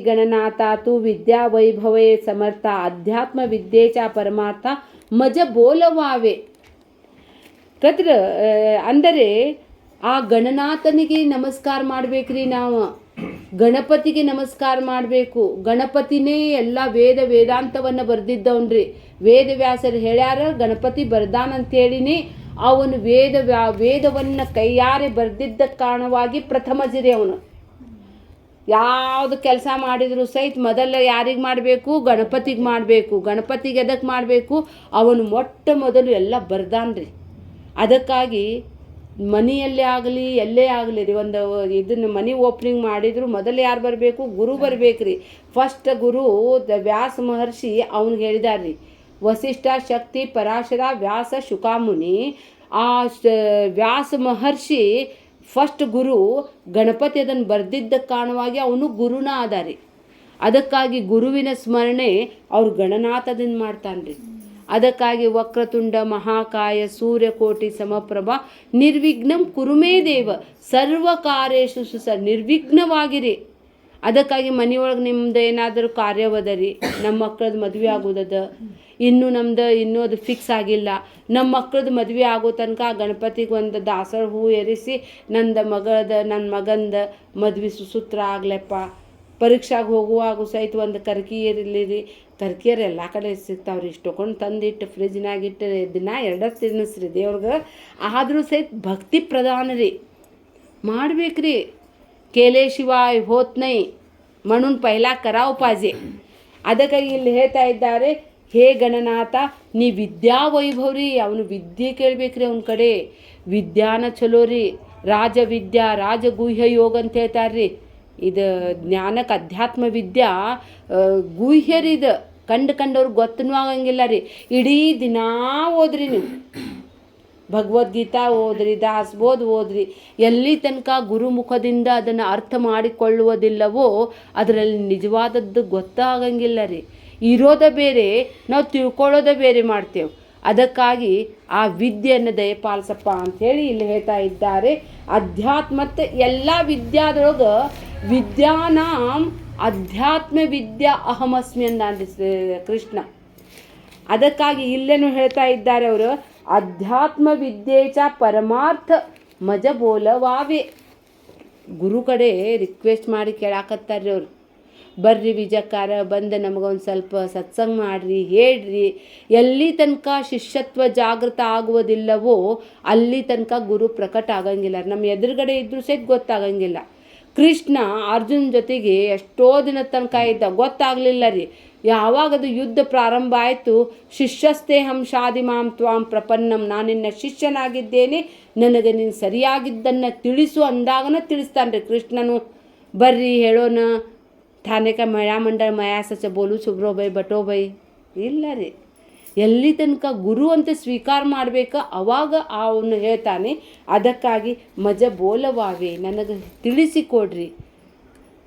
गणनाथा तू विद्या वैभवे समर्थ अध्यात्म विद्येचा परमार्थ मज ಬೋಲವಾವೆ ಕದ್ರ ಅಂದರೆ ಆ ಗಣನಾಥನಿಗೆ ನಮಸ್ಕಾರ ಮಾಡ್ಬೇಕ್ರಿ. ನಾವು ಗಣಪತಿಗೆ ನಮಸ್ಕಾರ ಮಾಡಬೇಕು. ಗಣಪತಿನೇ ಎಲ್ಲ ವೇದಾಂತವನ್ನು ಬರೆದಿದ್ದವನ್ರಿ. ವೇದವ್ಯಾಸರು ಹೇಳ್ಯಾರ ಗಣಪತಿ ಬರ್ದಾನಂತೇಳಿನೇ ಅವನು ವೇದವನ್ನು ಕೈಯಾರೆ ಬರೆದಿದ್ದ ಕಾರಣವಾಗಿ ಪ್ರಥಮ ಜಿರಿ ಅವನು. ಯಾವುದು ಕೆಲಸ ಮಾಡಿದ್ರು ಸಹಿತ ಮೊದಲ ಯಾರಿಗೆ ಮಾಡಬೇಕು? ಗಣಪತಿಗೆ ಮಾಡಬೇಕು. ಗಣಪತಿಗೆ ಎದಕ್ಕೆ ಮಾಡಬೇಕು? ಅವನು ಮೊಟ್ಟ ಮೊದಲು ಎಲ್ಲ ಬರ್ದಾನ್ರಿ. ಅದಕ್ಕಾಗಿ ಮನೆಯಲ್ಲೇ ಆಗಲಿ ಎಲ್ಲೇ ಆಗಲಿ ರೀ, ಒಂದು ಇದನ್ನು ಮನೆ ಓಪನಿಂಗ್ ಮಾಡಿದ್ರು ಮೊದಲು ಯಾರು ಬರಬೇಕು? ಗುರು ಬರಬೇಕ್ರಿ. ಫಸ್ಟ್ ಗುರು ವ್ಯಾಸ ಮಹರ್ಷಿ ಅವ್ನಿಗೆ ಹೇಳಿದಾರ್ರಿ. ವಸಿಷ್ಠ, ಶಕ್ತಿ, ಪರಾಶರ, ವ್ಯಾಸ, ಶುಕಾಮುನಿ. ಆ ವ್ಯಾಸ ಮಹರ್ಷಿ ಫಸ್ಟ್ ಗುರು ಗಣಪತಿ ಅದನ್ನು ಬರೆದಿದ್ದ ಕಾರಣವಾಗಿ ಅವನು ಗುರುನ ಆದಾರಿ. ಅದಕ್ಕಾಗಿ ಗುರುವಿನ ಸ್ಮರಣೆ ಅವ್ರು ಗಣನಾಥದಿಂದ ಮಾಡ್ತಾನ್ರಿ. ಅದಕ್ಕಾಗಿ ವಕ್ರತುಂಡ ಮಹಾಕಾಯ ಸೂರ್ಯಕೋಟಿ ಸಮಪ್ರಭ ನಿರ್ವಿಘ್ನಂ ಕುರುಮೇ ದೇವ ಸರ್ವ ಕಾರ್ಯೇಷು ನಿರ್ವಿಘ್ನವಾಗಿರಿ. ಅದಕ್ಕಾಗಿ ಮನೆಯೊಳಗೆ ನಿಮ್ದು ಏನಾದರೂ ಕಾರ್ಯವದ ರೀ, ನಮ್ಮ ಮಕ್ಕಳದ್ದು ಮದುವೆ ಆಗೋದದ, ಇನ್ನೂ ಅದು ಫಿಕ್ಸ್ ಆಗಿಲ್ಲ, ನಮ್ಮ ಮಕ್ಕಳದ್ದು ಮದುವೆ ಆಗೋ ತನಕ ಗಣಪತಿಗೆ ಒಂದು ದಾಸರ ಹೂ ಏರಿಸಿ ನನ್ನ ಮಗಂದ ಮದುವೆ ಸುಸೂತ್ರ ಆಗ್ಲಪ್ಪ. ಪರೀಕ್ಷೆಗೆ ಹೋಗುವಾಗ ಸಹಿತ ಒಂದು ಕರ್ಕಿ ಇರಲಿ ರೀ. ಕರ್ಕಿಯರು ಎಲ್ಲ ಕಡೆ ಸಿಗ್ತಾವ್ರಿ. ಇಷ್ಟೊಂದು ತಂದಿಟ್ಟು ಫ್ರಿಜ್ನಾಗಿಟ್ಟು ದಿನ 2 ತಿನ್ನಿಸ್ರಿ ದೇವ್ರಿಗೆ. ಆದರೂ ಸಹಿತ ಭಕ್ತಿ ಪ್ರಧಾನ ರೀ, ಮಾಡ್ಬೇಕ್ರಿ. केले शिवाय होत नाही म्हणून पहिला कराव पाहिजे. ಅದಕ್ಕಾಗಿ ಇಲ್ಲಿ ಹೇಳ್ತಾ ಇದ್ದಾರೆ, ಹೇ ಗಣನಾಥ ನೀ ವಿದ್ಯಾ ವೈಭವ್ರಿ. ಅವನು ವಿದ್ಯೆ ಕೇಳ್ಬೇಕ್ರಿ. ಅವನ ಕಡೆ ವಿದ್ಯಾನ ಚಲೋ ರೀ. ರಾಜವಿದ್ಯಾ ರಾಜಗುಹ್ಯ ಯೋಗ ಅಂತ ಹೇಳ್ತಾರ್ರಿ. ಇದು ಜ್ಞಾನಕ್ಕೆ ಅಧ್ಯಾತ್ಮ ವಿದ್ಯಾ ಗುಹ್ಯರಿ. ಇದು ಕಂಡವ್ರಿಗೆ ಗೊತ್ತನೂ ಆಗಂಗಿಲ್ಲ ರೀ. ಇಡೀ ದಿನ ಓದ್ರಿ ನೀವು, ಭಗವದ್ಗೀತಾ ಓದ್ರಿ, ದಾಸಬೋಧ ಓದ್ರಿ. ಎಲ್ಲಿ ತನಕ ಗುರುಮುಖದಿಂದ ಅದನ್ನು ಅರ್ಥ ಮಾಡಿಕೊಳ್ಳುವುದಿಲ್ಲವೋ ಅದರಲ್ಲಿ ನಿಜವಾದದ್ದು ಗೊತ್ತಾಗಂಗಿಲ್ಲ ರೀ. ಇರೋದ ಬೇರೆ, ನಾವು ತಿಳ್ಕೊಳ್ಳೋದ ಬೇರೆ ಮಾಡ್ತೇವೆ. ಅದಕ್ಕಾಗಿ ಆ ವಿದ್ಯೆಯನ್ನು ದಯಪಾಲಿಸಪ್ಪ ಅಂಥೇಳಿ ಇಲ್ಲಿ ಹೇಳ್ತಾ ಇದ್ದಾರೆ. ಅಧ್ಯಾತ್ಮತ್ತೆ ಎಲ್ಲ ವಿದ್ಯಾದೊಳಗೆ ವಿದ್ಯಾನಾಂ ಅಧ್ಯಾತ್ಮ ವಿದ್ಯಾ ಅಹಮಸ್ಮಿ ಅಂದಾನ್ರಿ ಕೃಷ್ಣ. ಅದಕ್ಕಾಗಿ ಇಲ್ಲೇನು ಹೇಳ್ತಾ ಇದ್ದಾರೆ ಅವರು, ಅಧ್ಯಾತ್ಮ ವಿದ್ಯೆಚ ಪರಮಾರ್ಥ ಮಜ ಬೋಲವಾವೆ. ಗುರು ಕಡೆ ರಿಕ್ವೆಸ್ಟ್ ಮಾಡಿ ಕೇಳಾಕತ್ತಾರ್ರಿ ಅವರು. ಬರ್ರಿ ವಿಜಯಕಾರ ಬಂದು ನಮಗೊಂದು ಸ್ವಲ್ಪ ಸತ್ಸಂಗ ಮಾಡಿರಿ, ಹೇಳ್ರಿ. ಎಲ್ಲಿ ತನಕ ಶಿಷ್ಯತ್ವ ಜಾಗೃತ ಆಗುವುದಿಲ್ಲವೋ ಅಲ್ಲಿ ತನಕ ಗುರು ಪ್ರಕಟ ಆಗಂಗಿಲ್ಲ. ನಮ್ಮ ಎದುರುಗಡೆ ಇದ್ರೂ ಸಹಿತ ಗೊತ್ತಾಗಂಗಿಲ್ಲ. ಕೃಷ್ಣ ಅರ್ಜುನ್ ಜೊತೆಗೆ ಎಷ್ಟೋ ದಿನ ತನಕ ಇದ್ದ, ಗೊತ್ತಾಗಲಿಲ್ಲ ರೀ. ಯಾವಾಗದು ಯುದ್ಧ ಪ್ರಾರಂಭ ಆಯಿತು, ಶಿಷ್ಯಸ್ಥೆ ಹಂಸಾದಿ ಮಾಂ ತ್ವಾಂ ಪ್ರಪನ್ನಂ, ನಾನಿನ್ನ ಶಿಷ್ಯನಾಗಿದ್ದೇನೆ, ನನಗೆ ನೀನು ಸರಿಯಾಗಿದ್ದನ್ನು ತಿಳಿಸು ಅಂದಾಗನ ತಿಳಿಸ್ತಾನೆ ರೀ ಕೃಷ್ಣನು. ಬರ್ರಿ ಹೇಳೋಣ, ಥಾನೆಕ ಮಯಾ ಮಂಡಳ ಮಯಾಸಚ ಬೋಲು ಸುಬ್ರೋ ಬೈ ಬಟೋ ಬೈ ಇಲ್ಲ ರೀ. ಎಲ್ಲಿ ತನಕ ಗುರು ಅಂತ ಸ್ವೀಕಾರ ಮಾಡಬೇಕು ಅವಾಗ ಅವನು ಹೇಳ್ತಾನೆ. ಅದಕ್ಕಾಗಿ ಮಜ ಬೋಲವಾವೆ, ನನಗೆ ತಿಳಿಸಿಕೊಡ್ರಿ.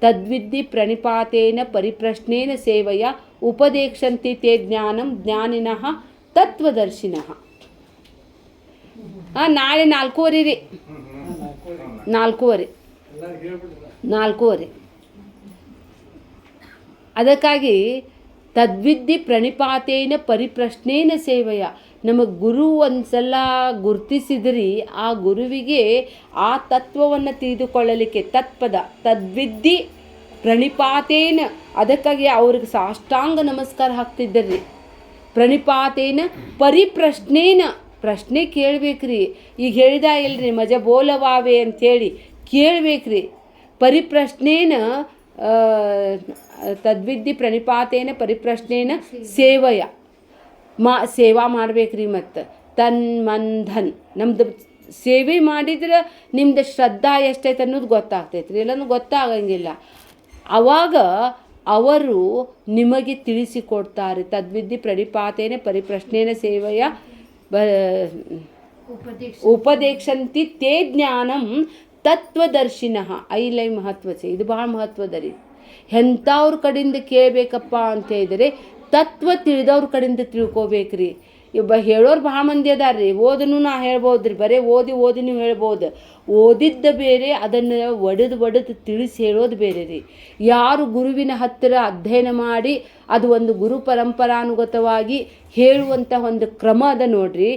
ತದ್ವಿದ್ಧಿ ಪ್ರಣಿಪಾತೇನ ಪರಿಪ್ರಶ್ನೇನ ಸೇವೆಯ ಉಪದೇಕ್ಷಂತಿ ತೇ ಜ್ಞಾನಂ ಜ್ಞಾನಿನಃ ತತ್ವದರ್ಶಿನಃ. ನಾಳೆ 4:15 ರೀ, 4:15. ಅದಕ್ಕಾಗಿ ತದ್ವಿದ್ಧಿ ಪ್ರಣಿಪಾತೇನ ಪರಿಪ್ರಶ್ನೇನ ಸೇವೆಯ, ನಮಗೆ ಗುರು ಒಂದ್ಸಲ ಗುರುತಿಸಿದ್ರಿ ಆ ಗುರುವಿಗೆ ಆ ತತ್ವವನ್ನು ತಿಳಿದುಕೊಳ್ಳಲಿಕ್ಕೆ ತತ್ಪದ ತದ್ವಿದ್ಧಿ ಪ್ರಣಿಪಾತೇನ. ಅದಕ್ಕಾಗಿ ಅವ್ರಿಗೆ ಸಾಷ್ಟಾಂಗ ನಮಸ್ಕಾರ ಹಾಕ್ತಿದ್ದರ್ರಿ. ಪ್ರಣಿಪಾತೇನ ಪರಿಪ್ರಶ್ನೇನ, ಪ್ರಶ್ನೆ ಕೇಳಬೇಕ್ರಿ. ಈಗ ಹೇಳಿದ ಇಲ್ರಿ ಮಜ ಬೋಲವಾವೆ ಅಂಥೇಳಿ ಕೇಳಬೇಕ್ರಿ. ಪರಿಪ್ರಶ್ನೇನ ತದ್ವಿದ್ಧಿ ಪ್ರಣಿಪಾತೇನ ಪರಿಪ್ರಶ್ನೇನ ಸೇವೆಯ ಸೇವಾ ಮಾಡ್ಬೇಕ್ರಿ. ಮತ್ತು ತನ್ಮಂಧನ್ ನಮ್ದು ಸೇವೆ ಮಾಡಿದ್ರೆ ನಿಮ್ದು ಶ್ರದ್ಧಾ ಎಷ್ಟೈತೆ ಅನ್ನೋದು ಗೊತ್ತಾಗ್ತೈತೆ ರೀ, ಇಲ್ಲಂದ್ರೆ ಗೊತ್ತಾಗಂಗಿಲ್ಲ. ಆವಾಗ ಅವರು ನಿಮಗೆ ತಿಳಿಸಿಕೊಡ್ತಾರೆ. ತದ್ವಿದ್ಧಿ ಪ್ರಣಿಪಾತೇನ ಪರಿಪ್ರಶ್ನೇನ ಸೇವೆಯ ಉಪದೇಕ್ಷಂತಿ ತೇ ಜ್ಞಾನಂ ತತ್ವದರ್ಶಿನಃ. ಐಲೈ ಮಹತ್ವಚ, ಇದು ಭಾಳ ಮಹತ್ವದ ರೀ. ಎಂಥವ್ರ ಕಡೆಯಿಂದ ಕೇಳಬೇಕಪ್ಪ ಅಂತ ಹೇಳಿದರೆ ತತ್ವ ತಿಳಿದವ್ರ ಕಡೆಯಿಂದ ತಿಳ್ಕೊಬೇಕ್ರಿ. ಹೇಳೋರು ಭಾಳ ಮಂದಿ ಅದಾರ ರೀ. ಓದನು ನಾ ಹೇಳ್ಬೋದು ರೀ, ಬರೀ ಓದಿ ನೀವು ಹೇಳ್ಬೋದು. ಓದಿದ್ದ ಬೇರೆ, ಅದನ್ನು ಒಡೆದು ತಿಳಿಸಿ ಹೇಳೋದು ಬೇರೆ ರೀ. ಯಾರು ಗುರುವಿನ ಹತ್ತಿರ ಅಧ್ಯಯನ ಮಾಡಿ ಅದು ಒಂದು ಗುರು ಪರಂಪರಾನುಗತವಾಗಿ ಹೇಳುವಂಥ ಒಂದು ಕ್ರಮ ಅದ ನೋಡ್ರಿ,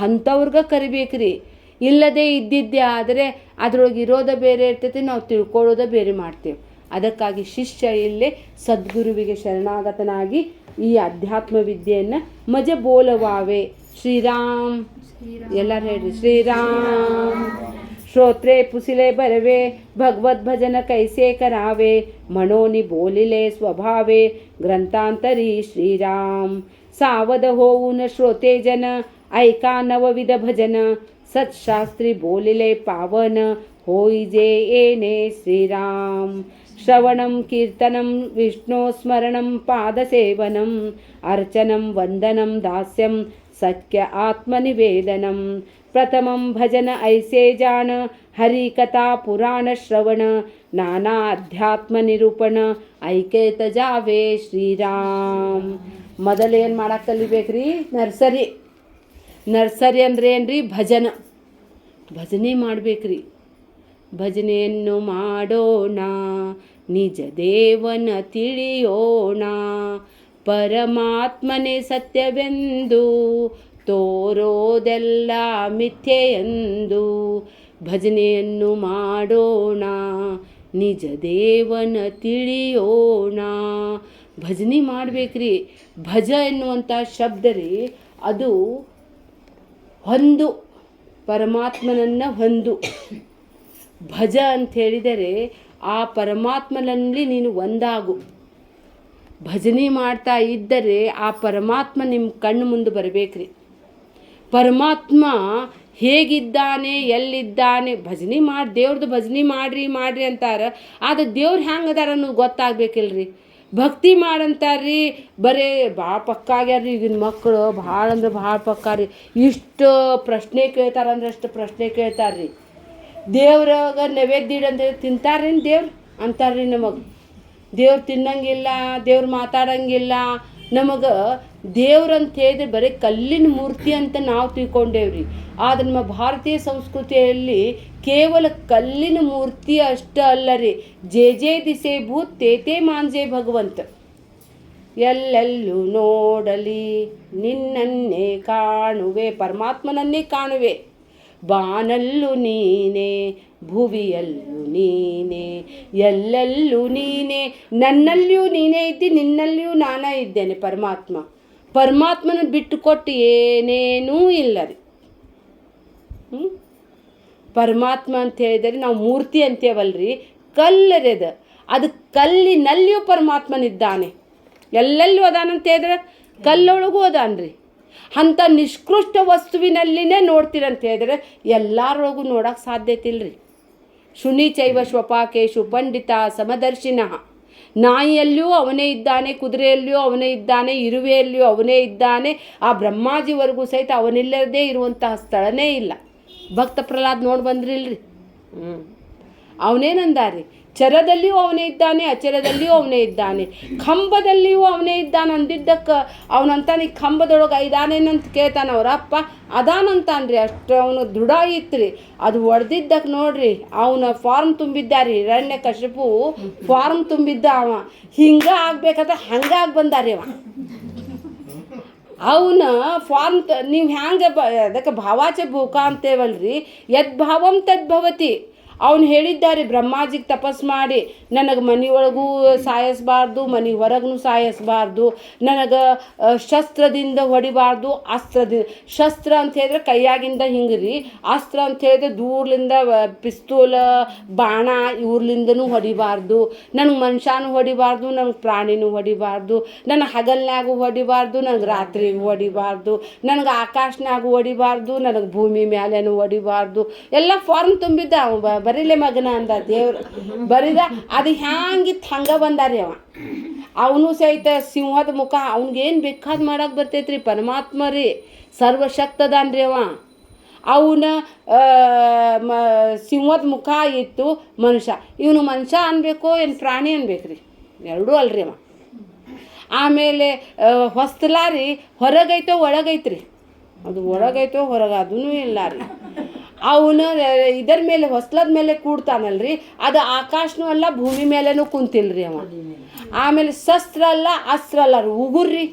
ಅಂಥವ್ರಿಗೆ ಕರಿಬೇಕು ರೀ. ಇಲ್ಲದೆ ಇದ್ದಿದ್ದೆ ಆದರೆ ಅದ್ರೊಳಗೆ ಇರೋದ ಬೇರೆ ಇರ್ತೈತಿ, ನಾವು ತಿಳ್ಕೊಳ್ಳೋದ ಬೇರೆ ಮಾಡ್ತೇವೆ. ಅದಕ್ಕಾಗಿ ಶಿಷ್ಯ ಇಲ್ಲೇ ಸದ್ಗುರುವಿಗೆ ಶರಣಾಗತನಾಗಿ ಈ ಅಧ್ಯಾತ್ಮ ವಿದ್ಯೆಯನ್ನು ಮಜ ಬೋಲವಾವೆ. ಶ್ರೀರಾಮ್ ಎಲ್ಲರೂ ಹೇಳ್ರಿ, ಶ್ರೀರಾಮ್. ಶ್ರೋತ್ರೆ ಪುಸಿಲೆ ಬರವೆ, ಭಗವದ್ ಭಜನ ಕೈಸೆ ಕರಾವೆ, ಮನೋನಿ ಬೋಲಿಲೆ ಸ್ವಭಾವೆ, ಗ್ರಂಥಾಂತರಿ ಶ್ರೀರಾಮ್. ಸಾವಧ ಹೋವುನ ಶ್ರೋತೆ ಜನ, ಐಕಾ ನವವಿಧ ಭಜನ, ಸತ್ಶಾಸ್ತ್ರಿ ಬೋಲಿಲೆ ಪಾವನ, ಹೋಯಿಜೆ ಏನೇ ಶ್ರೀರಾಮ್. ಶ್ರವಣಂ ಕೀರ್ತನಂ ವಿಷ್ಣು ಸ್ಮರಣಂ ಪಾದಸೇವನಂ, ಅರ್ಚನಂ ವಂದನಂ ದಾಸ್ಯಂ ಸತ್ಯ ಆತ್ಮನಿವೇದನಂ. ಪ್ರಥಮಂ ಭಜನ ಐಸೆ ಜಾಣ, ಹರಿಕಥಾ ಪುರಾಣ ಶ್ರವಣ, ನಾನಾ ಅಧ್ಯಾತ್ಮ ನಿರೂಪಣ, ಐಕೇತ ಜಾವೆ ಶ್ರೀರಾಮ್. ಮೊದಲೇನು ಮಾಡಕ್ಕೆ ಕಲಿಬೇಕ್ರಿ? ನರ್ಸರಿ ಅಂದ್ರೆ ಏನ್ರಿ? ಭಜನೆ ಮಾಡ್ಬೇಕ್ರಿ. ಭಜನೆಯನ್ನು ಮಾಡೋಣ, ನಿಜ ದೇವನ ತಿಳಿಯೋಣ, ಪರಮಾತ್ಮನೇ ಸತ್ಯವೆಂದು ತೋರೋದೆಲ್ಲ ಮಿಥ್ಯೆಯೆಂದು. ಭಜನೆಯನ್ನು ಮಾಡೋಣ, ನಿಜ ದೇವನ ತಿಳಿಯೋಣ. ಭಜನೆ ಮಾಡ್ಬೇಕ್ರಿ. ಭಜ ಎನ್ನುವಂಥ ಶಬ್ದ ರೀ, ಅದು ಹೊಂದು, ಪರಮಾತ್ಮನನ್ನು ಹೊಂದು. ಭಜ ಅಂತ ಹೇಳಿದರೆ ಆ ಪರಮಾತ್ಮನಲ್ಲಿ ನೀನು ಒಂದಾಗು. ಭಜನೆ ಮಾಡ್ತಾ ಇದ್ದರೆ ಆ ಪರಮಾತ್ಮ ನಿಮ್ಮ ಕಣ್ಣು ಮುಂದೆ ಬರಬೇಕ್ರಿ. ಪರಮಾತ್ಮ ಹೇಗಿದ್ದಾನೆ, ಎಲ್ಲಿದ್ದಾನೆ, ಭಜನೆ ಮಾಡಿ, ದೇವ್ರದ್ದು ಭಜನೆ ಮಾಡ್ರಿ ಅಂತಾರೆ. ಆದರೆ ದೇವ್ರು ಹೆಂಗೆ ಅದಾರ ಅನ್ನೋದು ಗೊತ್ತಾಗಬೇಕಿಲ್ರಿ. ಭಕ್ತಿ ಮಾಡಂತಾರ್ರಿ, ಬರೀ ಭಾಳ ಪಕ್ಕಾಗ್ಯಾರ್ರಿ ಈಗಿನ ಮಕ್ಕಳು. ಭಾಳ ಅಂದ್ರೆ ಭಾಳ ಪಕ್ಕಾರಿ. ಇಷ್ಟು ಪ್ರಶ್ನೆ ಕೇಳ್ತಾರಂದ್ರೆ ಅಷ್ಟು ಪ್ರಶ್ನೆ ಕೇಳ್ತಾರ್ರಿ. ದೇವ್ರಾಗ ನೈವೇದ್ಯ ಇಡಂತೇಳಿ ತಿಂತಾರ್ರಿ ದೇವ್ರು ಅಂತಾರ್ರಿ. ನಮಗೆ ದೇವ್ರು ತಿನ್ನಂಗಿಲ್ಲ, ದೇವ್ರು ಮಾತಾಡಂಗಿಲ್ಲ. ನಮಗೆ ದೇವ್ರಂತ ಹೇಳಿದ್ರೆ ಬರೀ ಕಲ್ಲಿನ ಮೂರ್ತಿ ಅಂತ ನಾವು ತಿಳ್ಕೊಂಡೇವ್ರಿ. ಆದರೆ ನಮ್ಮ ಭಾರತೀಯ ಸಂಸ್ಕೃತಿಯಲ್ಲಿ ಕೇವಲ ಕಲ್ಲಿನ ಮೂರ್ತಿ ಅಷ್ಟೇ ಅಲ್ಲ ರೀ, ಜೇ ದಿಸೆ ಭೂತ್ ತೇತೆ ಮಾಂಜೆ ಭಗವಂತ. ಎಲ್ಲೆಲ್ಲೂ ನೋಡಲಿ ನಿನ್ನನ್ನೇ ಕಾಣುವೆ, ಪರಮಾತ್ಮನನ್ನೇ ಕಾಣುವೆ. ಬಾನಲ್ಲೂ ನೀನೇ, ಭುವಿಯಲ್ಲೂ ನೀನೇ, ಎಲ್ಲೆಲ್ಲೂ ನೀನೇ, ನನ್ನಲ್ಲಿಯೂ ನೀನೇ ಇದ್ದಿ, ನಿನ್ನಲ್ಲಿಯೂ ನಾನೇ ಇದ್ದೇನೆ. ಪರಮಾತ್ಮನ ಬಿಟ್ಟು ಕೊಟ್ಟು ಏನೇನೂ ಇಲ್ಲ ರೀ. ಪರಮಾತ್ಮ ಅಂತ ಹೇಳಿದರೆ ನಾವು ಮೂರ್ತಿ ಅಂತೇವಲ್ರಿ, ಕಲ್ಲರದ ಅದು ಕಲ್ಲಿನಲ್ಲಿಯೂ ಪರಮಾತ್ಮನಿದ್ದಾನೆ. ಎಲ್ಲೆಲ್ಲೂ ಅದಾನಂತ ಹೇಳಿದ್ರೆ ಕಲ್ಲೊಳಗೂ ಅದಾನ್ರಿ. ಅಂಥ ನಿಷ್ಕೃಷ್ಟ ವಸ್ತುವಿನಲ್ಲಿನೇ ನೋಡ್ತೀರಂತ ಹೇಳಿದ್ರೆ ಎಲ್ಲರೊಳಗೂ ನೋಡೋಕೆ ಸಾಧ್ಯತೆ ಇಲ್ಲರಿ. ಶುನಿ ಚೈವ ಶ್ವಪಾಕೇಶು ಪಂಡಿತ ಸಮದರ್ಶಿನಃ. ನಾಯಿಯಲ್ಲಿಯೂ ಅವನೇ ಇದ್ದಾನೆ, ಕುದುರೆಯಲ್ಲಿಯೂ ಅವನೇ ಇದ್ದಾನೆ, ಇರುವೆಯಲ್ಲಿಯೂ ಅವನೇ ಇದ್ದಾನೆ. ಆ ಬ್ರಹ್ಮಾಜಿವರೆಗೂ ಸಹಿತ ಅವನಿಲ್ಲದೇ ಇರುವಂತಹ ಸ್ಥಳನೇ ಇಲ್ಲ. ಭಕ್ತ ಪ್ರಹ್ಲಾದ್ ನೋಡಿ ಬಂದ್ರಿಲ್ರಿ. ಅವನೇನಂದಾರಿ, ಚರದಲ್ಲಿಯೂ ಅವನೇ ಇದ್ದಾನೆ, ಅಚರದಲ್ಲಿಯೂ ಅವನೇ ಇದ್ದಾನೆ, ಕಂಬದಲ್ಲಿಯೂ ಅವನೇ ಇದ್ದಾನೆ ಅಂದಿದ್ದಕ್ಕೆ ಅವನಂತಾನೆ ಕಂಬದೊಳಗೆ ಇದಾನೇನಂತ ಕೇಳ್ತಾನೆ ಅವರಪ್ಪ. ಅದಾನಂತಾನ್ರಿ, ಅಷ್ಟು ಅವನು ದೃಢ ಇತ್ರಿ. ಅದು ಹೊಡೆದಿದ್ದಕ್ಕೆ ನೋಡ್ರಿ ಅವನ ಫಾರ್ಮ್ ತುಂಬಿದ್ದಾರಿ. ಹಿರಣ್ಯಕಶಿಪು ಫಾರ್ಮ್ ತುಂಬಿದ್ದ. ಅವ ಹಿಂಗ ಆಗ್ಬೇಕಾದ್ರೆ ಹಂಗಾಗಿ ಬಂದಾರಿ ಅವ. ಅವನ ಫಾರ್ಮ್ ನೀವು ಹ್ಯಾಂಗೆ ಅದಕ್ಕೆ ಭಾವಾಚ ಭೂಕ ಅಂತೇವಲ್ರಿ, ಯದ್ ಭಾವಂ ತದ್ಭವತಿ. ಅವನು ಹೇಳಿದ್ದಾರೆ ಬ್ರಹ್ಮಾಜಿಗೆ ತಪಸ್ಸು ಮಾಡಿ, ನನಗೆ ಮನೆಯೊಳಗೂ ಸಾಯಿಸಬಾರ್ದು, ಮನೆ ಹೊರಗೂ ಸಾಯಿಸಬಾರ್ದು, ನನಗೆ ಶಸ್ತ್ರದಿಂದ ಹೊಡಿಬಾರ್ದು, ಅಸ್ತ್ರದಿಂದ. ಶಸ್ತ್ರ ಅಂತ ಹೇಳಿದ್ರೆ ಕೈಯಾಗಿಂದ ಹಿಂಗೆ ರೀ, ಅಸ್ತ್ರ ಅಂತ ಹೇಳಿದ್ರೆ ದೂರ್ಲಿಂದ ಪಿಸ್ತೂಲ ಬಾಣ ಇವ್ರಲಿಂದನೂ ಹೊಡಿಬಾರ್ದು. ನನಗೆ ಮನುಷ್ಯನೂ ಹೊಡಿಬಾರ್ದು, ನನಗೆ ಪ್ರಾಣಿನೂ ಹೊಡಿಬಾರ್ದು, ನನಗೆ ಹಗಲ್ನಾಗೂ ಹೊಡಿಬಾರ್ದು, ನನಗೆ ರಾತ್ರಿಗೂ ಹೊಡಿಬಾರ್ದು, ನನಗೆ ಆಕಾಶನಾಗೂ ಹೊಡಿಬಾರ್ದು, ನನಗೆ ಭೂಮಿ ಮೇಲೇನೂ ಹೊಡಿಬಾರ್ದು. ಎಲ್ಲ ಫಾರ್ಮ್ ತುಂಬಿದ್ದ. ಅವ ಬರೀಲೆ ಮಗನ ಅಂದ ದೇವ್ರು ಬರಿದ. ಅದು ಹ್ಯಾಂಗಿತ್ತು ಹಂಗೆ ಬಂದಾರಿ ಅವ. ಅವನು ಸಹಿತ ಸಿಂಹದ ಮುಖ, ಅವ್ನಿಗೇನು ಬೇಕಾದ ಮಾಡಕ್ಕೆ ಬರ್ತೈತ್ರಿ. ಪರಮಾತ್ಮ ರೀ, ಸರ್ವಶಕ್ತದಾನ್ರಿ ಅವ. ಅವನ ಸಿಂಹದ ಮುಖ ಇತ್ತು, ಮನುಷ್ಯ. ಇವನು ಮನುಷ್ಯ ಅನ್ಬೇಕೋ ಏನು ಪ್ರಾಣಿ ಅನ್ಬೇಕ್ರಿ, ಎರಡೂ ಅಲ್ರಿ ಅವ. ಆಮೇಲೆ ಹೊಸ್ತಲಾರಿ ಹೊರಗೈತೋ ಒಳಗೈತ್ರಿ, ಅದು ಒಳಗೈತೋ ಹೊರಗೆ ಅದೂ ಇಲ್ಲ ರೀ. ಅವನು ಇದರ ಮೇಲೆ ಹೊಸ್ಲದ ಮೇಲೆ ಕೂಡ್ತಾನಲ್ರಿ, ಅದು ಆಕಾಶನೂ ಅಲ್ಲ ಭೂಮಿ ಮೇಲೆನೂ ಕುಂತಿಲ್ರಿ ಅವ. ಆಮೇಲೆ ಶಸ್ತ್ರ ಅಲ್ಲ ಅಸ್ತ್ರ ಅಲ್ಲ ರೀ, ಉಗುರ್ರಿ.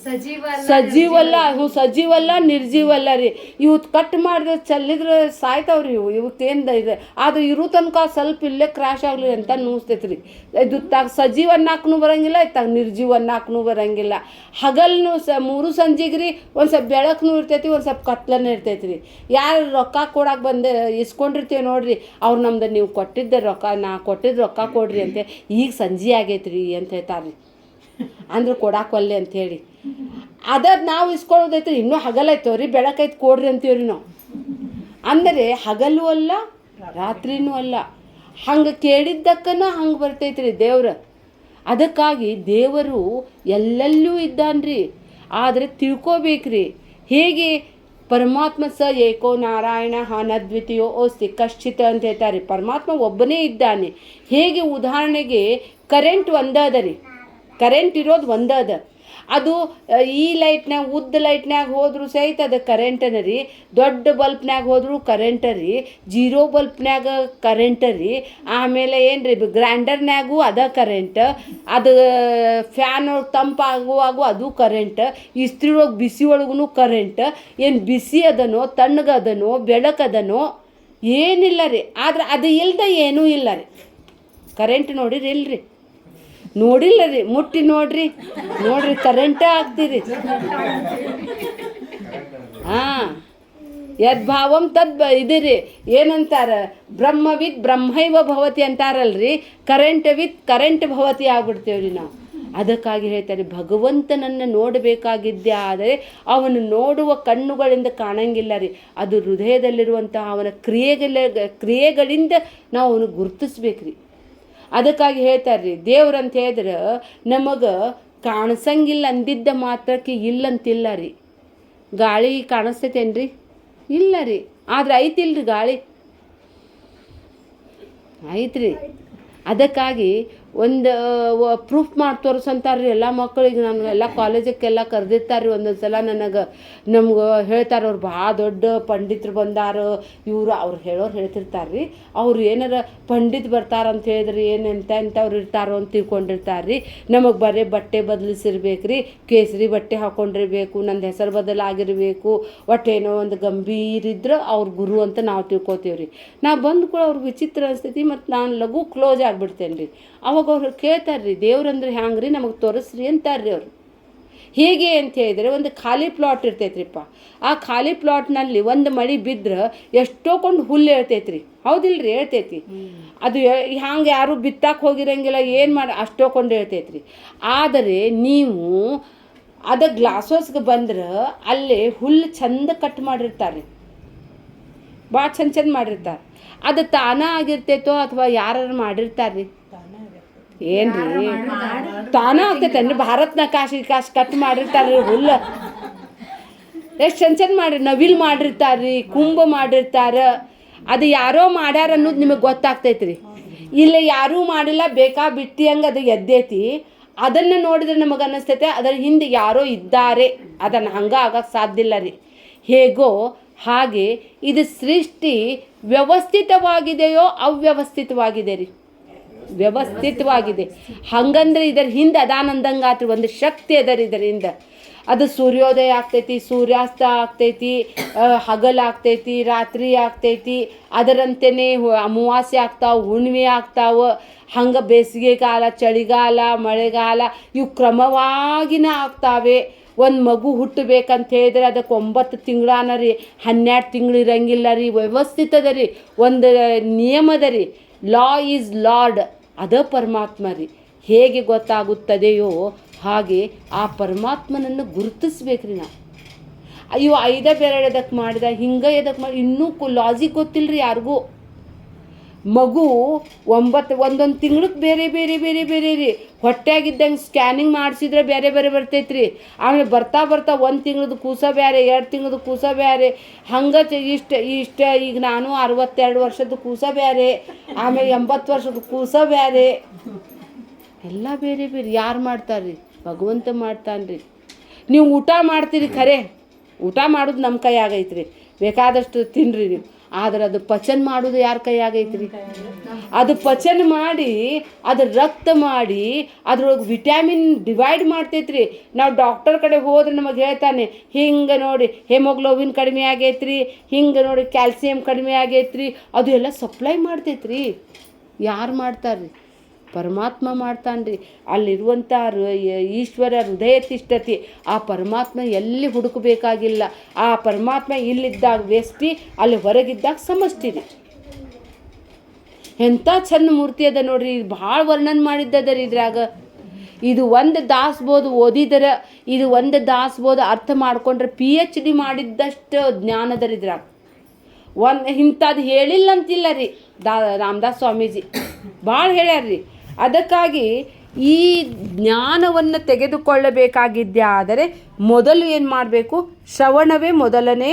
ಸಜೀವಲ್ಲ, ಸಜೀವಲ್ಲ ನಿರ್ಜೀವಲ್ಲ ರೀ. ಇವತ್ತು ಕಟ್ ಮಾಡಿದ್ರೆ ಚೆಲ್ಲಿದ್ರೆ ಸಾಯ್ತಾವ್ರಿ ಇವತ್ತೇನು ಇದೆ. ಆದ್ರೆ ಇರೋ ತನಕ ಸ್ವಲ್ಪ ಇಲ್ಲೇ ಕ್ರಾಶ್ ಆಗಲಿ ಅಂತ ಅನ್ನಿಸ್ತೈತೆ ರೀ. ಇದು ಸಜೀವ ಅನ್ನಕ್ಕೂ ಬರೋಂಗಿಲ್ಲ, ಇತ್ತಾಗ ನಿರ್ಜೀವ ಅನ್ನಕ್ಕೂ ಬರೋಂಗಿಲ್ಲ. ಹಗಲ್ನು ಮೂರು ಸಂಜೆಗೆ ರೀ ಒಂದು ಸ್ವಲ್ಪ ಬೆಳಕೂ ಇರ್ತೈತಿ, ಒಂದು ಸ್ವಲ್ಪ ಕತ್ಲನೂ ಇರ್ತೈತಿ ರೀ. ಯಾರು ರೊಕ್ಕ ಕೊಡಕ್ಕೆ ಬಂದು ಇಸ್ಕೊಂಡಿರ್ತೀವಿ ನೋಡ್ರಿ, ಅವ್ರು ನಮ್ದು ನೀವು ಕೊಟ್ಟಿದ್ದ ರೊಕ್ಕ, ನಾ ಕೊಟ್ಟಿದ್ದು ರೊಕ್ಕ ಕೊಡ್ರಿ ಅಂತೆ, ಈಗ ಸಂಜೆ ಆಗೈತೆ ರೀ ಅಂತ ಹೇಳ್ತಾರೆ ರೀ. ಅಂದ್ರೆ ಕೊಡಾಕೊಲ್ಲೆ ಅಂಥೇಳಿ ಅದ ನಾವು ಇಸ್ಕೊಳ್ಳೋದೈತ್ರಿ. ಇನ್ನೂ ಹಗಲೈತವ್ರಿ, ಬೆಳಕೈತೆ ಕೊಡ್ರಿ ಅಂತೀವ್ರಿ ನಾವು. ಅಂದರೆ ಹಗಲು ಅಲ್ಲ ರಾತ್ರಿನೂ ಅಲ್ಲ, ಹಂಗೆ ಕೇಳಿದ್ದಕ್ಕನ ಹಂಗೆ ಬರ್ತೈತ್ರಿ ದೇವ್ರು. ಅದಕ್ಕಾಗಿ ದೇವರು ಎಲ್ಲೆಲ್ಲೂ ಇದ್ದಾನ್ರಿ. ಆದರೆ ತಿಳ್ಕೋಬೇಕ್ರಿ. ಹೇಗೆ ಪರಮಾತ್ಮ ಸ ಏಕೋ ನಾರಾಯಣ ನದ್ವಿತೀಯೋ ಓಸ್ತಿ ಕಶ್ಚಿತ್ ಅಂತ ಹೇಳ್ತಾರೆ. ಪರಮಾತ್ಮ ಒಬ್ಬನೇ ಇದ್ದಾನೆ. ಹೇಗೆ ಉದಾಹರಣೆಗೆ ಕರೆಂಟ್ ಒಂದದ ರೀ, ಕರೆಂಟ್ ಇರೋದು ಒಂದದ. ಅದು ಈ ಲೈಟ್ನಾಗ ಉದ್ದ ಲೈಟ್ನಾಗ ಹೋದ್ರೂ ಸಹಿತ ಅದು ಕರೆಂಟನ ರೀ. ದೊಡ್ಡ ಬಲ್ಪ್ನಾಗ ಹೋದ್ರೂ ಕರೆಂಟ ರೀ. ಜೀರೋ ಬಲ್ಪ್ನಾಗ ಕರೆಂಟ ರೀ. ಆಮೇಲೆ ಏನು ರೀ ಗ್ರ್ಯಾಂಡರ್ನ್ಯಾಗೂ ಅದ ಕರೆಂಟ್. ಅದು ಫ್ಯಾನ್ ತಂಪಾಗುವಾಗ ಅದು ಕರೆಂಟ್. ಇಸ್ತ್ರಿ ಒಳಗೆ ಬಿಸಿ ಒಳಗೂ ಕರೆಂಟ್. ಏನು ಬಿಸಿ ಅದನೋ ತಣ್ಣಗದನೋ ಬೆಳಕದನೋ ಏನಿಲ್ಲ ರೀ. ಆದ್ರೆ ಅದು ಇಲ್ದ ಏನೂ ಇಲ್ಲ ರೀ. ಕರೆಂಟ್ ನೋಡಿರಿ ಇಲ್ರಿ, ನೋಡಿಲ್ಲ ರೀ, ಮುಟ್ಟಿ ನೋಡ್ರಿ ಕರೆಂಟ ಆಗ್ತೀರಿ. ಹಾಂ, ಯದ್ಭಾವಂ ತದ್ ಇದಿರಿ ಏನಂತಾರ, ಬ್ರಹ್ಮವಿದ್ ಬ್ರಹ್ಮೈವ ಭವತಿ ಅಂತಾರಲ್ರಿ. ಕರೆಂಟ್ ಭವತಿ ಆಗ್ಬಿಡ್ತೇವ್ರಿ ನಾವು. ಅದಕ್ಕಾಗಿ ಹೇಳ್ತಾರೆ, ಭಗವಂತನನ್ನು ನೋಡಬೇಕಾಗಿದ್ದೇ ಆದರೆ ಅವನು ನೋಡುವ ಕಣ್ಣುಗಳಿಂದ ಕಾಣಂಗಿಲ್ಲ ರೀ. ಅದು ಹೃದಯದಲ್ಲಿರುವಂತಹ ಅವನ ಕ್ರಿಯೆಗಳಿಂದ ನಾವು ಅವನು ಗುರುತಿಸ್ಬೇಕ್ರಿ. ಅದಕ್ಕಾಗಿ ಹೇಳ್ತಾರೆ ರೀ, ದೇವ್ರಂತ ಹೇಳಿದ್ರೆ ನಮಗೆ ಕಾಣಿಸಂಗಿಲ್ಲ ಅಂದಿದ್ದ ಮಾತ್ರಕ್ಕೆ ಇಲ್ಲಂತಿಲ್ಲ ರೀ. ಗಾಳಿ ಕಾಣಿಸ್ತೈತೇನ್ರಿ? ಇಲ್ಲ ರೀ. ಆದ್ರೆ ಐತಿಲ್ರಿ ಗಾಳಿ, ಐತ್ರಿ. ಅದಕ್ಕಾಗಿ ಒಂದು ಪ್ರೂಫ್ ಮಾಡಿ ತೋರಿಸಂತಾರ್ರಿ ಎಲ್ಲ ಮಕ್ಕಳಿಗೆ. ನಾನು ಎಲ್ಲ ಕಾಲೇಜಕ್ಕೆಲ್ಲ ಕರೆದಿರ್ತಾರೆ ರೀ. ಒಂದೊಂದು ಸಲ ನಮಗೆ ನಮ್ಗೆ ಹೇಳ್ತಾರೆ, ಅವ್ರು ಭಾಳ ದೊಡ್ಡ ಪಂಡಿತರು ಬಂದಾರು ಇವರು, ಅವ್ರು ಹೇಳ್ತಿರ್ತಾರೆ ರೀ. ಅವ್ರು ಏನಾರ ಪಂಡಿತ್ ಬರ್ತಾರಂತ ಹೇಳಿದ್ರಿ ಎಂಥವ್ರು ಇರ್ತಾರೋ ಅಂತ ತಿಳ್ಕೊಂಡಿರ್ತಾರೆ ರೀ. ನಮಗೆ ಬರೀ ಬಟ್ಟೆ ಬದಲಿಸಿರ್ಬೇಕು ರೀ, ಕೇಸರಿ ಬಟ್ಟೆ ಹಾಕ್ಕೊಂಡಿರ್ಬೇಕು, ನಂದು ಹೆಸರು ಬದಲಾಗಿರಬೇಕು, ಒಟ್ಟೇನೋ ಒಂದು ಗಂಭೀರ ಇದ್ರೆ ಅವ್ರ ಗುರು ಅಂತ ನಾವು ತಿಳ್ಕೊತೀವಿ ರೀ. ನಾವು ಬಂದು ಕೂಡ ಅವ್ರಿಗೆ ವಿಚಿತ್ರ ಅನಿಸ್ತೈತಿ. ಮತ್ತು ನಾನು ಲಘು ಕ್ಲೋಸ್ ಆಗಿಬಿಡ್ತೇನೆ ರೀ. ಅವಾಗ ಅವ್ರು ಕೇಳ್ತಾರೆ ರೀ, ದೇವ್ರಂದ್ರೆ ಹ್ಯಾಂಗೆ ರೀ ನಮಗೆ ತೋರಿಸ್ರಿ ಅಂತಾರೆ ರೀ ಅವರು. ಹೇಗೆ ಅಂತ ಹೇಳಿದರೆ, ಒಂದು ಖಾಲಿ ಪ್ಲಾಟ್ ಇರ್ತೈತ್ರಿಪ್ಪ. ಆ ಖಾಲಿ ಪ್ಲಾಟ್ನಲ್ಲಿ ಒಂದು ಮಳೆ ಬಿದ್ದರೆ ಎಷ್ಟೋಕೊಂಡು ಹುಲ್ಲು ಹೇಳ್ತೈತ್ರಿ, ಹೌದಿಲ್ರಿ? ಹೇಳ್ತೈತಿ. ಅದು ಹ್ಯಾಂಗೆ ಯಾರು ಬಿತ್ತಾಕೆ ಹೋಗಿರಂಗಿಲ್ಲ, ಏನು ಮಾಡಿ ಅಷ್ಟೋಕೊಂಡು ಹೇಳ್ತೈತ್ರಿ. ಆದರೆ ನೀವು ಅದು ಗ್ಲಾಸ್ ಹೌಸ್ಗೆ ಬಂದ್ರೆ ಅಲ್ಲೇ ಹುಲ್ಲು ಚಂದ ಕಟ್ ಮಾಡಿರ್ತಾರೆ, ಭಾಳ ಚಂದ ಮಾಡಿರ್ತಾರೆ. ಅದು ತಾನ ಆಗಿರ್ತೈತೋ ಅಥವಾ ಯಾರು ಮಾಡಿರ್ತಾರೆ ರೀ? ಏನ್ರಿ ತಾನ ಆಗ್ತೈತೇನ್ರಿ? ಭಾರತ್ನ ಕಾಶಿ ಕಟ್ ಮಾಡಿರ್ತಾರ್ರಿ ಹುಲ್ಲು. ಎಷ್ಟು ಚಂದ ಮಾಡಿ ನವಿಲ್ ಮಾಡಿರ್ತಾರ್ರಿ, ಕುಂಭ ಮಾಡಿರ್ತಾರೆ. ಅದು ಯಾರೋ ಮಾಡ್ಯಾರ ಅನ್ನೋದು ನಿಮಗೆ ಗೊತ್ತಾಗ್ತೈತ್ರಿ. ಇಲ್ಲ ಯಾರೂ ಮಾಡಿಲ್ಲ, ಬೇಕಾ ಬಿಟ್ಟಿ ಹಂಗೆ ಅದು ಎದ್ದೈತಿ. ಅದನ್ನು ನೋಡಿದ್ರೆ ನಮಗೆ ಅನ್ನಿಸ್ತೈತೆ ಅದರ ಹಿಂದೆ ಯಾರೋ ಇದ್ದಾರೆ. ಅದನ್ನು ಹಂಗೆ ಆಗಕ್ಕೆ ಸಾಧ್ಯ ಇಲ್ಲ ರೀ. ಹೇಗೋ ಹಾಗೆ ಇದು ಸೃಷ್ಟಿ ವ್ಯವಸ್ಥಿತವಾಗಿದೆಯೋ ಅವ್ಯವಸ್ಥಿತವಾಗಿದೆ ರೀ? ವ್ಯವಸ್ಥಿತವಾಗಿದೆ. ಹಂಗಂದ್ರೆ ಇದರ ಹಿಂದೆ ಅದಾನಂದಂಗೆ ಆತ್ರಿ, ಒಂದು ಶಕ್ತಿ ಅದ ರೀ ಇದರಿಂದ. ಅದು ಸೂರ್ಯೋದಯ ಆಗ್ತೈತಿ, ಸೂರ್ಯಾಸ್ತ ಆಗ್ತೈತಿ, ಹಗಲಾಗ್ತೈತಿ, ರಾತ್ರಿ ಆಗ್ತೈತಿ. ಅದರಂತೆಯೇ ಅಮಾವಾಸ್ಯೆ ಆಗ್ತಾವೆ, ಹುಣ್ಣಿಮೆ ಆಗ್ತಾವೆ. ಹಂಗೆ ಬೇಸಿಗೆ ಕಾಲ, ಚಳಿಗಾಲ, ಮಳೆಗಾಲ ಇವು ಕ್ರಮವಾಗಿನ ಆಗ್ತಾವೆ. ಒಂದು ಮಗು ಹುಟ್ಟಬೇಕಂತ ಹೇಳಿದ್ರೆ ಅದಕ್ಕೆ 9 ತಿಂಗಳಾನ ರೀ, 12 ತಿಂಗಳು ಇರಂಗಿಲ್ಲ ರೀ. ವ್ಯವಸ್ಥಿತದ ರೀ, ಒಂದು ನಿಯಮದ ರೀ. ಲಾ ಈಸ್ ಲಾರ್ಡ್, ಅದ ಪರಮಾತ್ಮ ರೀ. ಹೇಗೆ ಗೊತ್ತಾಗುತ್ತದೆಯೋ ಹಾಗೆ ಆ ಪರಮಾತ್ಮನನ್ನು ಗುರುತಿಸ್ಬೇಕ್ರಿ ನಾವು. ಅಯ್ಯೋ 5 ಬೆರಳು ಎದಕ್ಕೆ ಮಾಡಿದ, ಹಿಂಗೆ ಎದಕ್ಕೆ ಮಾಡಿ, ಇನ್ನೂ ಲಾಜಿಕ್ ಗೊತ್ತಿಲ್ಲ ರೀ ಯಾರಿಗೂ. ಮಗು 9 ಒಂದೊಂದು ತಿಂಗ್ಳಕ್ಕೆ ಬೇರೆ ಬೇರೆ ಬೇರೆ ಬೇರೆ ರೀ. ಹೊಟ್ಟೆಯಾಗಿದ್ದಂಗೆ ಸ್ಕ್ಯಾನಿಂಗ್ ಮಾಡಿಸಿದ್ರೆ ಬೇರೆ ಬೇರೆ ಬರ್ತೈತ್ರಿ. ಆಮೇಲೆ ಬರ್ತಾ 1 ತಿಂಗಳದ್ದು ಕೂಸ ಬೇರೆ, 2 ತಿಂಗಳದ್ದು ಕೂಸ ಬೇರೆ, ಹಂಗೆ ಇಷ್ಟ ಈಗ ನಾನು 62 ವರ್ಷದ ಕೂಸ ಬೇರೆ, ಆಮೇಲೆ 80 ವರ್ಷದ ಕೂಸ ಬೇರೆ, ಎಲ್ಲ ಬೇರೆ ಬೇರೆ. ಯಾರು ಮಾಡ್ತಾರೆ ರೀ? ಭಗವಂತ ಮಾಡ್ತಾನೆ ರೀ. ನೀವು ಊಟ ಮಾಡ್ತೀರಿ ಖರೆ, ಊಟ ಮಾಡೋದು ನಮ್ಮ ಕೈ ಆಗೈತ್ರಿ, ಬೇಕಾದಷ್ಟು ತಿನ್ನಿರಿ ನೀವು, ಆದ್ರೆ ಅದು ಪಚನ ಮಾಡೋದು ಯಾರ ಕೈ ಆಗೈತ್ರಿ? ಅದು ಪಚನ ಮಾಡಿ ಅದು ರಕ್ತ ಮಾಡಿ ಅದ್ರೊಳಗೆ ವಿಟ್ಯಾಮಿನ್ ಡಿವೈಡ್ ಮಾಡ್ತೈತ್ರಿ. ನಾವು ಡಾಕ್ಟರ್ ಕಡೆ ಹೋದ್ರೆ ನಮಗೆ ಹೇಳ್ತಾನೆ, ಹಿಂಗೆ ನೋಡಿ ಹೆಮೋಗ್ಲೋಬಿನ್ ಕಡಿಮೆ ಆಗೈತ್ರಿ, ಹಿಂಗೆ ನೋಡಿ ಕ್ಯಾಲ್ಸಿಯಂ ಕಡಿಮೆ ಆಗೈತ್ರಿ, ಅದು ಎಲ್ಲ ಸಪ್ಲೈ ಮಾಡ್ತೈತ್ರಿ. ಯಾರು ಮಾಡ್ತಾರ್ರಿ? ಪರಮಾತ್ಮ ಮಾಡ್ತಾನ್ರಿ. ಅಲ್ಲಿರುವಂಥ ಈಶ್ವರ ಹೃದಯ ತಿಷ್ಠತಿ. ಆ ಪರಮಾತ್ಮ ಎಲ್ಲಿ ಹುಡುಕಬೇಕಾಗಿಲ್ಲ. ಆ ಪರಮಾತ್ಮ ಇಲ್ಲಿದ್ದಾಗ ವ್ಯಷ್ಟಿ, ಅಲ್ಲಿ ಹೊರಗಿದ್ದಾಗ ಸಮಷ್ಟಿರಿ. ಎಂಥ ಚಂದ ಮೂರ್ತಿ ಅದ ನೋಡ್ರಿ. ಭಾಳ ವರ್ಣನೆ ಮಾಡಿದ್ದದ ರೀ ಇದ್ರಾಗ. ಇದು ಒಂದು ದಾಸ್ಬೋದು ಓದಿದರ, ಇದು ಒಂದು ದಾಸ್ಬೋದು ಅರ್ಥ ಮಾಡ್ಕೊಂಡ್ರೆ PhD ಮಾಡಿದ್ದಷ್ಟು ಜ್ಞಾನದರ ಇದ್ರಾಗ. ಇಂಥದ್ದು ಹೇಳಿಲ್ಲ ಅಂತಿಲ್ಲ ರೀ ರಾಮದಾಸ್ ಸ್ವಾಮೀಜಿ, ಭಾಳ ಹೇಳ್ಯಾರ್ರಿ. ಅದಕ್ಕಾಗಿ ಈ ಜ್ಞಾನವನ್ನು ತೆಗೆದುಕೊಳ್ಳಬೇಕಾಗಿದ್ದೇ ಆದರೆ ಮೊದಲು ಏನು ಮಾಡಬೇಕು? ಶ್ರವಣವೇ ಮೊದಲನೇ